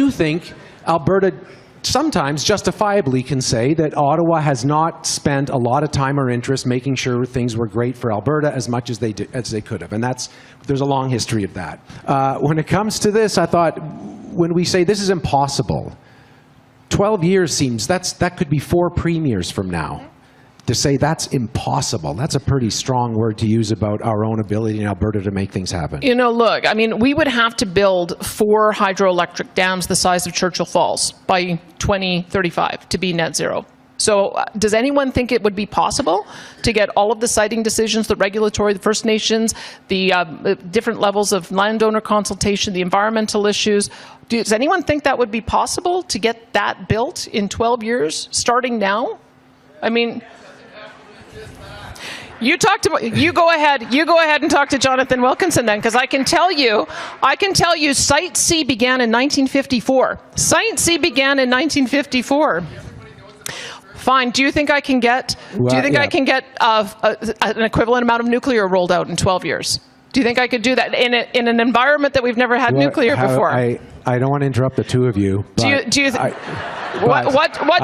do think Alberta sometimes justifiably can say that Ottawa has not spent a lot of time or interest making sure things were great for Alberta as much as they could have. And there's a long history of that. When it comes to this, I thought, when we say this is impossible, 12 years seems, that could be 4 premiers from now. To say that's impossible, that's a pretty strong word to use about our own ability in Alberta to make things happen. You know, look, I mean, we would have to build 4 hydroelectric dams the size of Churchill Falls by 2035 to be net zero. So does anyone think it would be possible to get all of the siting decisions, the regulatory, the First Nations, the different levels of landowner consultation, the environmental issues? Does anyone think that would be possible to get that built in 12 years, starting now? I mean, you go ahead and talk to Jonathan Wilkinson then, because I can tell you, Site C began in 1954. Site C began in 1954. Fine. Do you think I can get? An equivalent amount of nuclear rolled out in 12 years? Do you think I could do that in an environment that we've never had nuclear before? I don't want to interrupt the two of you. What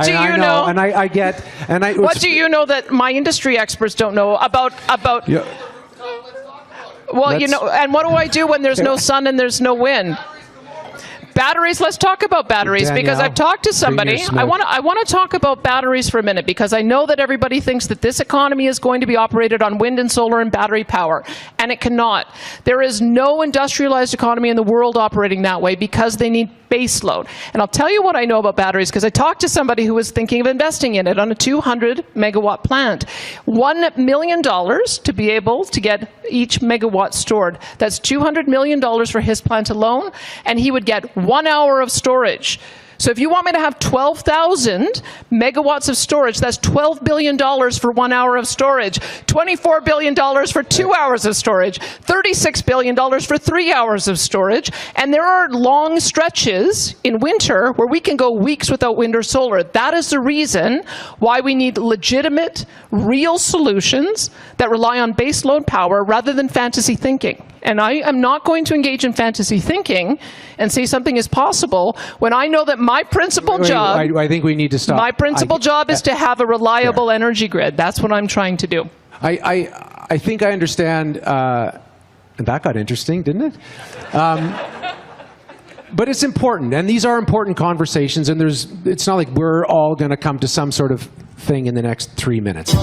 do you know? And I get. What do you know that my industry experts don't know about? Yeah. Well, you know, and what do I do when there's no sun and there's no wind? Batteries, let's talk about batteries, Danielle, because I've talked to somebody. I want to talk about batteries for a minute, because I know that everybody thinks that this economy is going to be operated on wind and solar and battery power, and it cannot. There is no industrialized economy in the world operating that way, because they need base load. And I'll tell you what I know about batteries, because I talked to somebody who was thinking of investing in it on a 200 megawatt plant. $1 million to be able to get each megawatt stored. That's $200 million for his plant alone, and he would get 1 hour of storage. So if you want me to have 12,000 megawatts of storage, that's $12 billion for 1 hour of storage, $24 billion for 2 hours of storage, $36 billion for 3 hours of storage. And there are long stretches in winter where we can go weeks without wind or solar. That is the reason why we need legitimate, real solutions that rely on base load power rather than fantasy thinking. And I am not going to engage in fantasy thinking and say something is possible when I know that my principal job... I think we need to stop. My principal job is to have a reliable energy grid. That's what I'm trying to do. I think I understand... and that got interesting, didn't it? But it's important, and these are important conversations, and it's not like we're all going to come to some sort of thing in the next 3 minutes.